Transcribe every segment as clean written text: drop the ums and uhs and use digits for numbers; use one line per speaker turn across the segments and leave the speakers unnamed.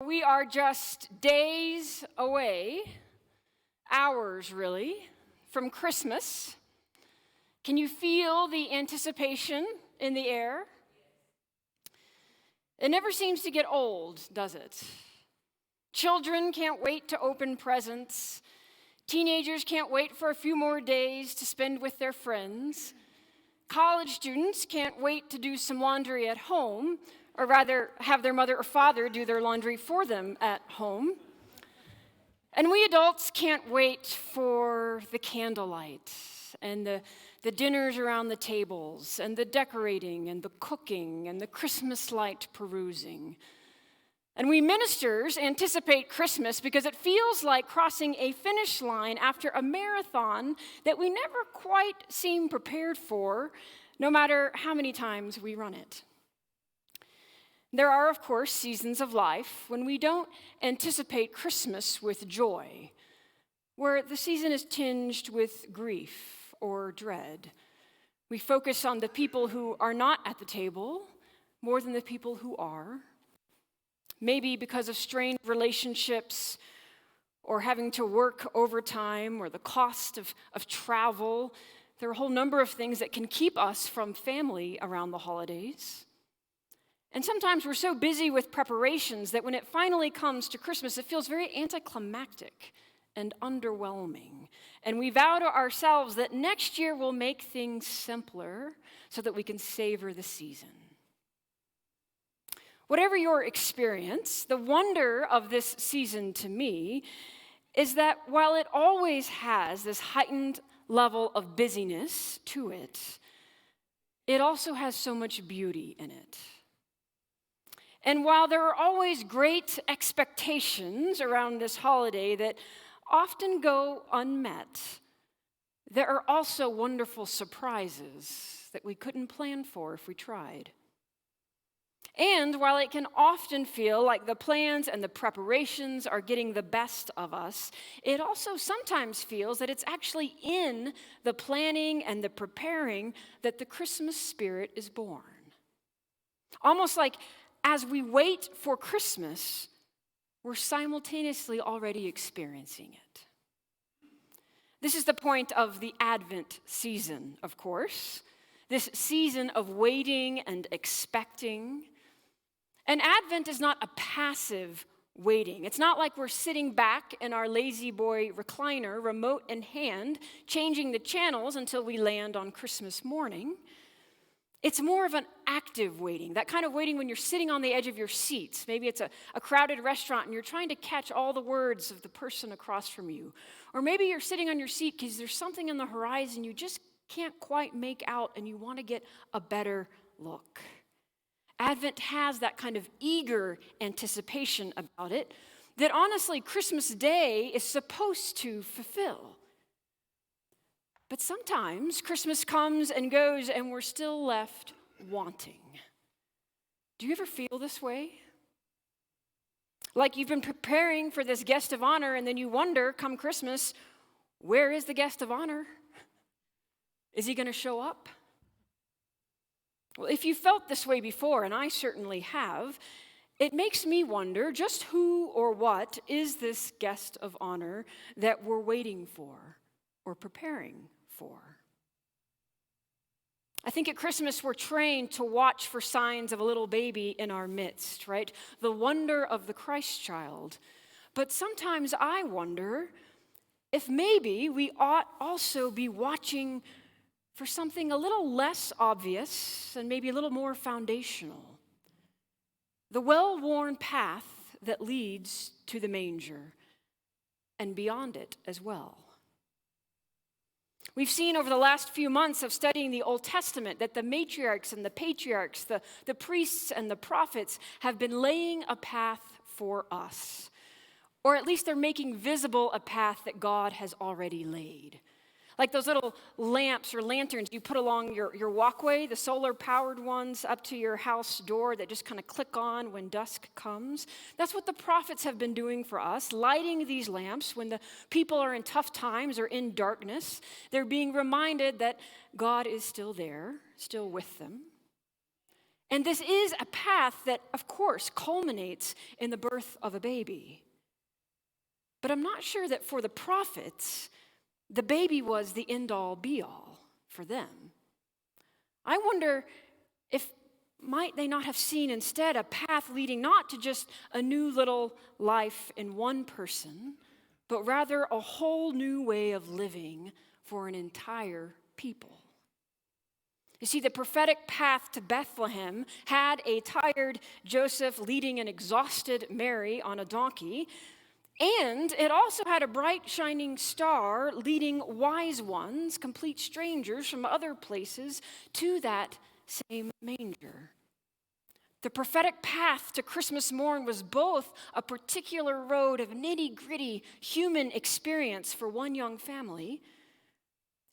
We are just days away, hours really, from Christmas. Can you feel the anticipation in the air? It never seems to get old, does it? Children can't wait to open presents. Teenagers can't wait for a few more days to spend with their friends. College students can't wait to do some laundry at home, or rather have their mother or father do their laundry for them at home. And we adults can't wait for the candlelight and the dinners around the tables and the decorating and the cooking and the Christmas light perusing. And we ministers anticipate Christmas because it feels like crossing a finish line after a marathon that we never quite seem prepared for, no matter how many times we run it. There are, of course, seasons of life when we don't anticipate Christmas with joy, where the season is tinged with grief or dread. We focus on the people who are not at the table more than the people who are. Maybe because of strained relationships or having to work overtime or the cost of travel. There are a whole number of things that can keep us from family around the holidays. And sometimes we're so busy with preparations that when it finally comes to Christmas, it feels very anticlimactic and underwhelming. And we vow to ourselves that next year we'll make things simpler so that we can savor the season. Whatever your experience, the wonder of this season to me is that while it always has this heightened level of busyness to it, it also has so much beauty in it. And while there are always great expectations around this holiday that often go unmet, there are also wonderful surprises that we couldn't plan for if we tried. And while it can often feel like the plans and the preparations are getting the best of us, it also sometimes feels that it's actually in the planning and the preparing that the Christmas spirit is born. Almost like as we wait for Christmas, we're simultaneously already experiencing it. This is the point of the Advent season, of course, this season of waiting and expecting. And Advent is not a passive waiting. It's not like we're sitting back in our lazy boy recliner, remote in hand, changing the channels until we land on Christmas morning. It's more of an active waiting, that kind of waiting when you're sitting on the edge of your seat. Maybe it's a crowded restaurant and you're trying to catch all the words of the person across from you. Or maybe you're sitting on your seat because there's something on the horizon you just can't quite make out and you want to get a better look. Advent has that kind of eager anticipation about it that honestly Christmas Day is supposed to fulfill. But sometimes Christmas comes and goes and we're still left wanting. Do you ever feel this way? Like you've been preparing for this guest of honor and then you wonder, come Christmas, where is the guest of honor? Is he going to show up? Well, if you felt this way before, and I certainly have, it makes me wonder just who or what is this guest of honor that we're waiting for or preparing for. I think at Christmas we're trained to watch for signs of a little baby in our midst, right? The wonder of the Christ child. But sometimes I wonder if maybe we ought also be watching for something a little less obvious and maybe a little more foundational. The well-worn path that leads to the manger and beyond it as well. We've seen over the last few months of studying the Old Testament that the matriarchs and the patriarchs, the priests and the prophets have been laying a path for us. Or at least they're making visible a path that God has already laid. Like those little lamps or lanterns you put along your walkway, the solar-powered ones up to your house door that just kind of click on when dusk comes. That's what the prophets have been doing for us, lighting these lamps when the people are in tough times or in darkness. They're being reminded that God is still there, still with them. And this is a path that, of course, culminates in the birth of a baby. But I'm not sure that for the prophets, the baby was the end-all, be-all for them. I wonder if might they not have seen instead a path leading not to just a new little life in one person, but rather a whole new way of living for an entire people. You see, the prophetic path to Bethlehem had a tired Joseph leading an exhausted Mary on a donkey, and it also had a bright, shining star leading wise ones, complete strangers from other places, to that same manger. The prophetic path to Christmas morn was both a particular road of nitty-gritty human experience for one young family,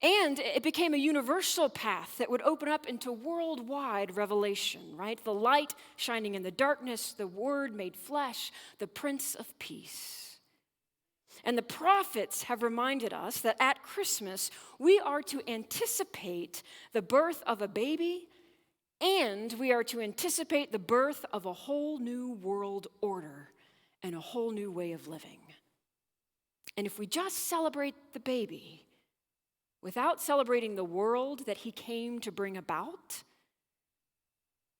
and it became a universal path that would open up into worldwide revelation, right? The light shining in the darkness, the Word made flesh, the Prince of Peace. And the prophets have reminded us that at Christmas, we are to anticipate the birth of a baby, and we are to anticipate the birth of a whole new world order and a whole new way of living. And if we just celebrate the baby without celebrating the world that he came to bring about,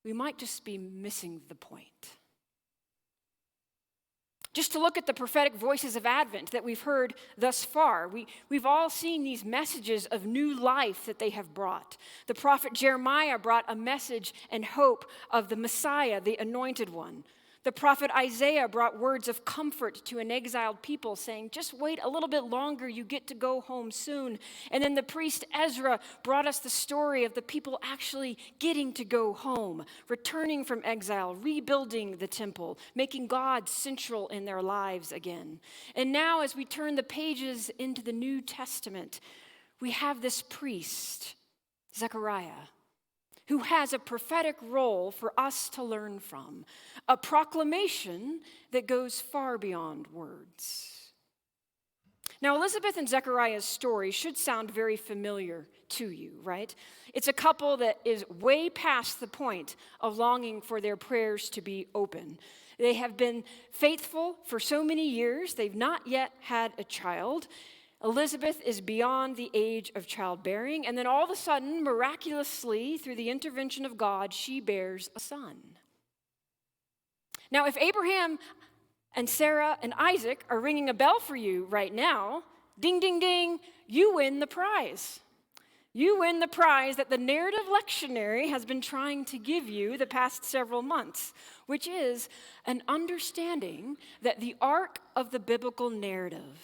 we might just be missing the point. Just to look at the prophetic voices of Advent that we've heard thus far, we've all seen these messages of new life that they have brought. The prophet Jeremiah brought a message and hope of the Messiah, the anointed one. The prophet Isaiah brought words of comfort to an exiled people, saying, just wait a little bit longer, you get to go home soon. And then the priest Ezra brought us the story of the people actually getting to go home, returning from exile, rebuilding the temple, making God central in their lives again. And now as we turn the pages into the New Testament, we have this priest, Zechariah, who has a prophetic role for us to learn from, a proclamation that goes far beyond words. Now, Elizabeth and Zechariah's story should sound very familiar to you, right? It's a couple that is way past the point of longing for their prayers to be open. They have been faithful for so many years. They've not yet had a child. Elizabeth is beyond the age of childbearing, and then all of a sudden, miraculously, through the intervention of God, she bears a son. Now, if Abraham and Sarah and Isaac are ringing a bell for you right now, ding, ding, ding, you win the prize. You win the prize that the narrative lectionary has been trying to give you the past several months, which is an understanding that the arc of the biblical narrative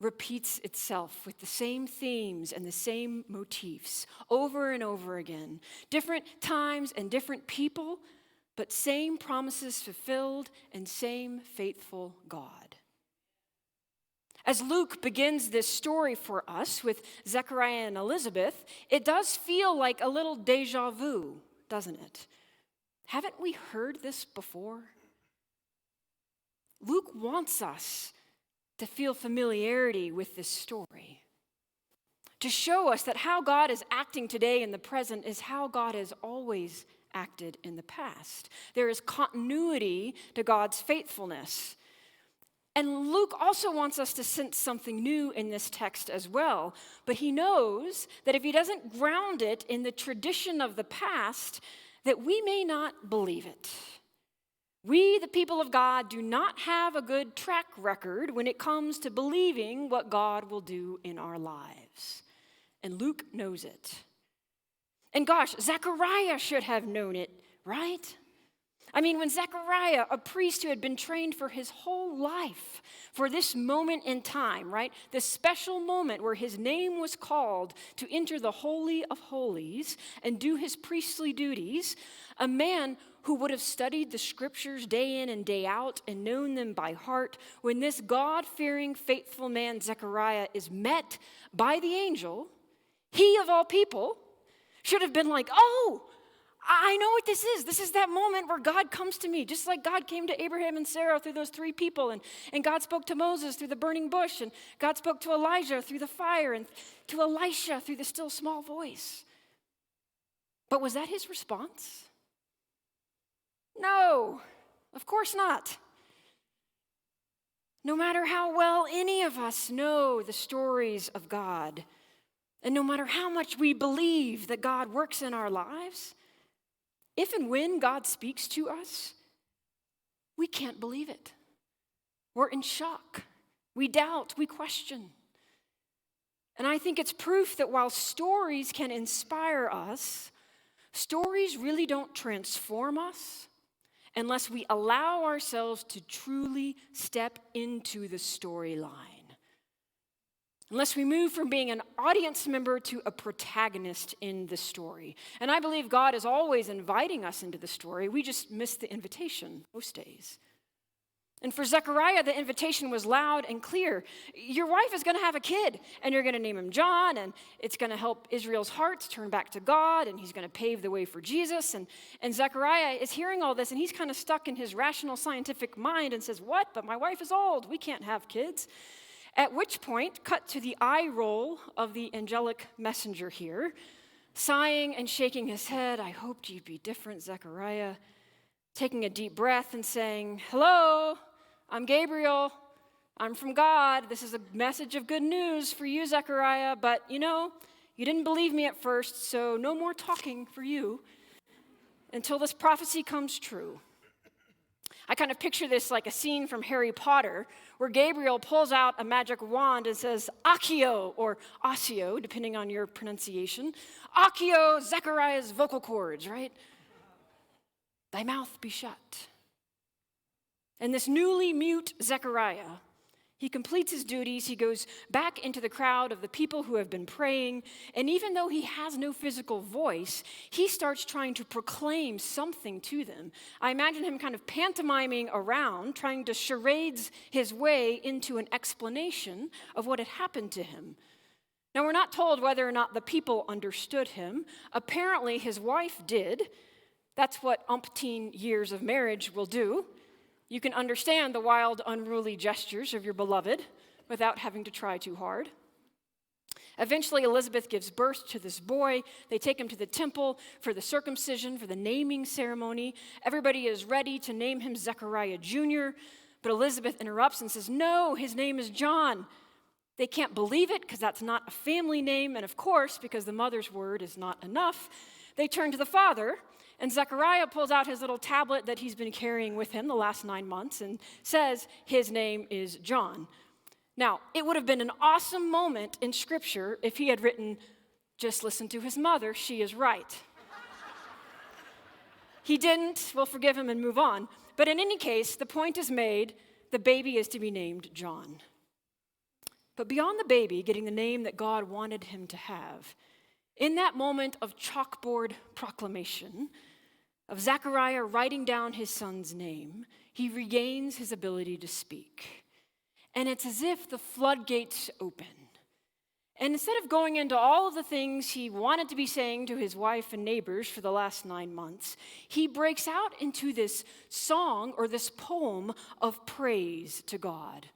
repeats itself with the same themes and the same motifs over and over again. Different times and different people, but same promises fulfilled and same faithful God. As Luke begins this story for us with Zechariah and Elizabeth, it does feel like a little deja vu, doesn't it? Haven't we heard this before? Luke wants us to feel familiarity with this story, to show us that how God is acting today in the present is how God has always acted in the past. There is continuity to God's faithfulness. And Luke also wants us to sense something new in this text as well, but he knows that if he doesn't ground it in the tradition of the past, that we may not believe it. We, the people of God, do not have a good track record when it comes to believing what God will do in our lives. And Luke knows it. And gosh, Zechariah should have known it, right? I mean, when Zechariah, a priest who had been trained for his whole life for this moment in time, right? This special moment where his name was called to enter the Holy of Holies and do his priestly duties, a man who would have studied the scriptures day in and day out and known them by heart, when this God-fearing, faithful man, Zechariah, is met by the angel, he of all people should have been like, oh, I know what this is. This is that moment where God comes to me, just like God came to Abraham and Sarah through those three people, and God spoke to Moses through the burning bush, and God spoke to Elijah through the fire, and to Elisha through the still small voice. But was that his response? No, of course not. No matter how well any of us know the stories of God, and no matter how much we believe that God works in our lives, if and when God speaks to us, we can't believe it. We're in shock. We doubt. We question. And I think it's proof that while stories can inspire us, stories really don't transform us unless we allow ourselves to truly step into the storyline. Unless we move from being an audience member to a protagonist in the story. And I believe God is always inviting us into the story. We just miss the invitation most days. And for Zechariah, the invitation was loud and clear. Your wife is going to have a kid, and you're going to name him John, and it's going to help Israel's hearts turn back to God, and he's going to pave the way for Jesus. And Zechariah is hearing all this, and he's kind of stuck in his rational scientific mind and says, what? But my wife is old. We can't have kids. At which point, cut to the eye roll of the angelic messenger here, sighing and shaking his head. I hoped you'd be different, Zechariah. Taking a deep breath and saying, hello, I'm Gabriel. I'm from God. This is a message of good news for you, Zechariah. But, you didn't believe me at first, so no more talking for you until this prophecy comes true. I kind of picture this like a scene from Harry Potter where Gabriel pulls out a magic wand and says, Accio, or Ossio, depending on your pronunciation. Accio, Zechariah's vocal cords, right? Thy mouth be shut. And this newly mute Zechariah, he completes his duties. He goes back into the crowd of the people who have been praying. And even though he has no physical voice, he starts trying to proclaim something to them. I imagine him kind of pantomiming around, trying to charades his way into an explanation of what had happened to him. Now, we're not told whether or not the people understood him. Apparently, his wife did. That's what umpteen years of marriage will do. You can understand the wild, unruly gestures of your beloved without having to try too hard. Eventually, Elizabeth gives birth to this boy. They take him to the temple for the circumcision, for the naming ceremony. Everybody is ready to name him Zechariah Jr., but Elizabeth interrupts and says, no, his name is John. They can't believe it because that's not a family name, and of course, because the mother's word is not enough, they turn to the father. And Zechariah pulls out his little tablet that he's been carrying with him the last 9 months and says his name is John. Now, it would have been an awesome moment in Scripture if he had written, just listen to his mother, she is right. He didn't, we'll forgive him and move on. But in any case, the point is made, the baby is to be named John. But beyond the baby getting the name that God wanted him to have, in that moment of chalkboard proclamation, of Zechariah writing down his son's name, he regains his ability to speak. And it's as if the floodgates open. And instead of going into all of the things he wanted to be saying to his wife and neighbors for the last 9 months, he breaks out into this song or this poem of praise to God.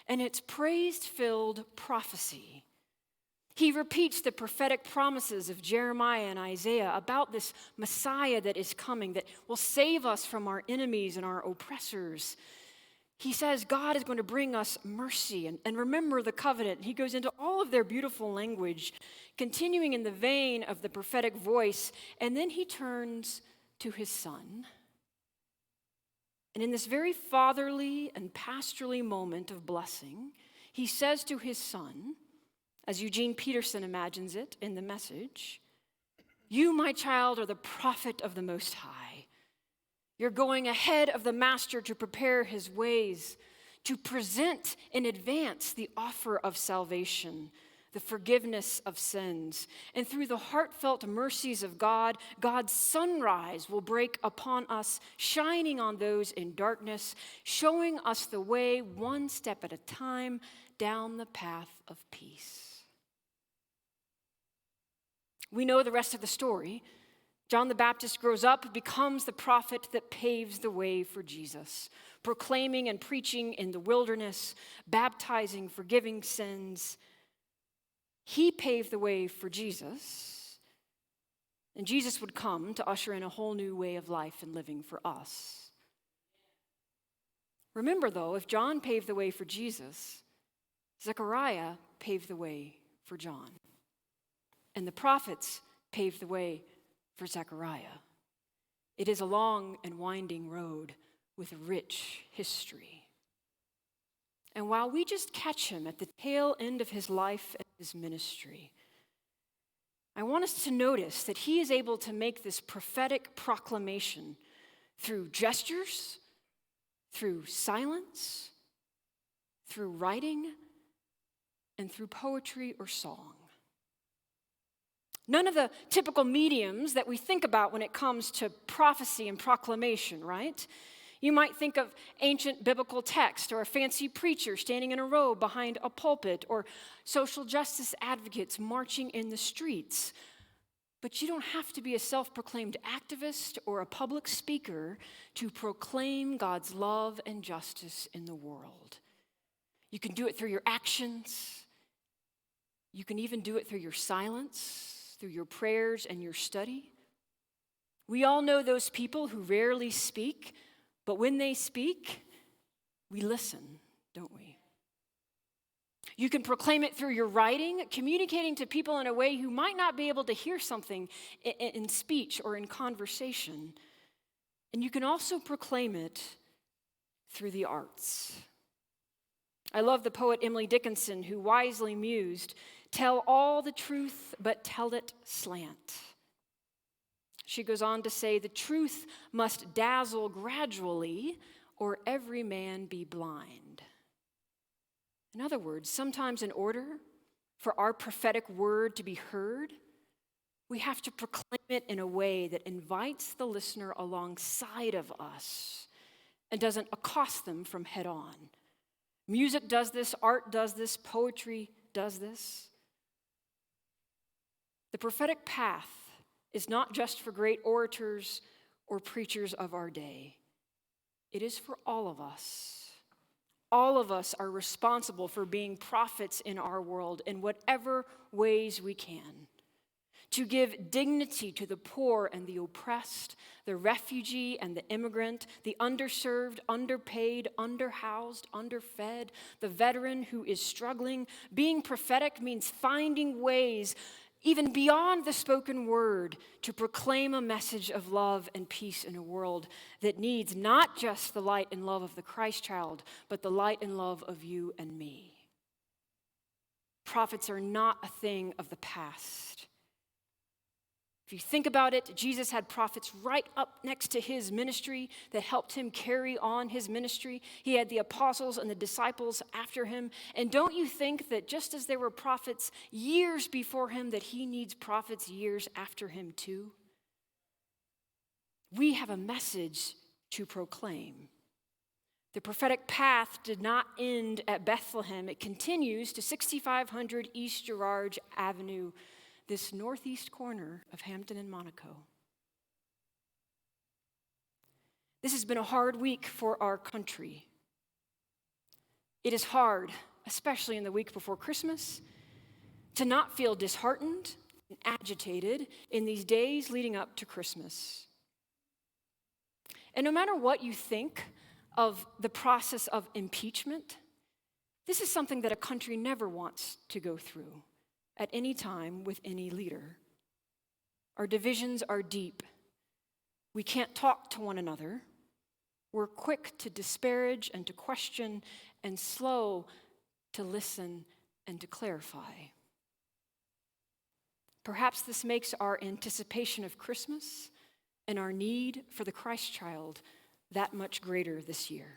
And it's praise-filled prophecy. He repeats the prophetic promises of Jeremiah and Isaiah about this Messiah that is coming, that will save us from our enemies and our oppressors. He says God is going to bring us mercy and remember the covenant. He goes into all of their beautiful language, continuing in the vein of the prophetic voice, and then he turns to his son. And in this very fatherly and pastorally moment of blessing, he says to his son, as Eugene Peterson imagines it in the Message, you, my child, are the prophet of the Most High. You're going ahead of the Master to prepare his ways, to present in advance the offer of salvation, the forgiveness of sins. And through the heartfelt mercies of God, God's sunrise will break upon us, shining on those in darkness, showing us the way one step at a time down the path of peace. We know the rest of the story. John the Baptist grows up, becomes the prophet that paves the way for Jesus, proclaiming and preaching in the wilderness, baptizing, forgiving sins. He paved the way for Jesus. And Jesus would come to usher in a whole new way of life and living for us. Remember, though, if John paved the way for Jesus, Zechariah paved the way for John. And the prophets paved the way for Zechariah. It is a long and winding road with a rich history. And while we just catch him at the tail end of his life and his ministry, I want us to notice that he is able to make this prophetic proclamation through gestures, through silence, through writing, and through poetry or song. None of the typical mediums that we think about when it comes to prophecy and proclamation, right? You might think of ancient biblical text or a fancy preacher standing in a row behind a pulpit or social justice advocates marching in the streets. But you don't have to be a self-proclaimed activist or a public speaker to proclaim God's love and justice in the world. You can do it through your actions. You can even do it through your silence, through your prayers and your study. We all know those people who rarely speak, but when they speak, we listen, don't we? You can proclaim it through your writing, communicating to people in a way who might not be able to hear something in speech or in conversation. And you can also proclaim it through the arts. I love the poet Emily Dickinson, who wisely mused, "Tell all the truth, but tell it slant." She goes on to say, "The truth must dazzle gradually, or every man be blind." In other words, sometimes in order for our prophetic word to be heard, we have to proclaim it in a way that invites the listener alongside of us and doesn't accost them from head on. Music does this, art does this, poetry does this. The prophetic path is not just for great orators or preachers of our day. It is for all of us. All of us are responsible for being prophets in our world in whatever ways we can. To give dignity to the poor and the oppressed, the refugee and the immigrant, the underserved, underpaid, underhoused, underfed, the veteran who is struggling. Being prophetic means finding ways even beyond the spoken word, to proclaim a message of love and peace in a world that needs not just the light and love of the Christ child, but the light and love of you and me. Prophets are not a thing of the past. If you think about it, Jesus had prophets right up next to his ministry that helped him carry on his ministry. He had the apostles and the disciples after him. And don't you think that just as there were prophets years before him, that he needs prophets years after him too? We have a message to proclaim. The prophetic path did not end at Bethlehem. It continues to 6500 East Girard Avenue, this northeast corner of Hampton and Monaco. This has been a hard week for our country. It is hard, especially in the week before Christmas, to not feel disheartened and agitated in these days leading up to Christmas. And no matter what you think of the process of impeachment, this is something that a country never wants to go through at any time with any leader. Our divisions are deep. We can't talk to one another. We're quick to disparage and to question and slow to listen and to clarify. Perhaps this makes our anticipation of Christmas and our need for the Christ child that much greater this year.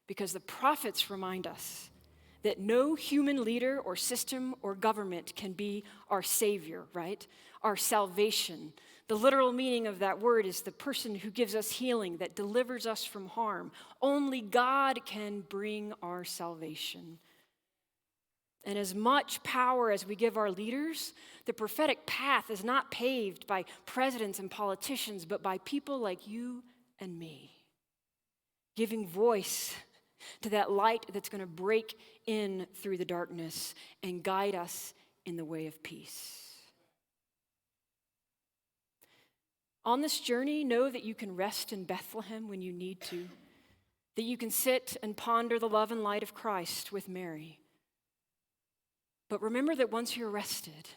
Because the prophets remind us that no human leader or system or government can be our savior, right? Our salvation. The literal meaning of that word is the person who gives us healing, that delivers us from harm. Only God can bring our salvation. And as much power as we give our leaders, the prophetic path is not paved by presidents and politicians, but by people like you and me, giving voice to that light that's going to break in through the darkness and guide us in the way of peace. On this journey, know that you can rest in Bethlehem when you need to, that you can sit and ponder the love and light of Christ with Mary. But remember that once you're rested,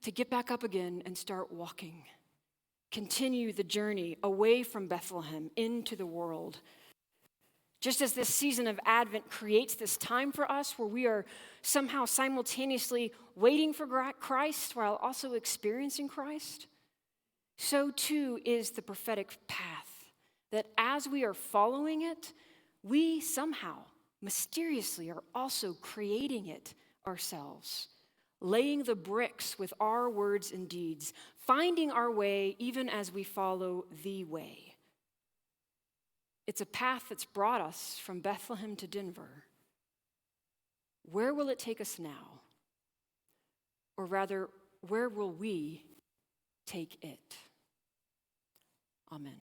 to get back up again and start walking. Continue the journey away from Bethlehem into the world. Just as this season of Advent creates this time for us where we are somehow simultaneously waiting for Christ while also experiencing Christ, so too is the prophetic path, that as we are following it, we somehow, mysteriously, are also creating it ourselves, laying the bricks with our words and deeds, finding our way even as we follow the way. It's a path that's brought us from Bethlehem to Denver. Where will it take us now? Or rather, where will we take it? Amen.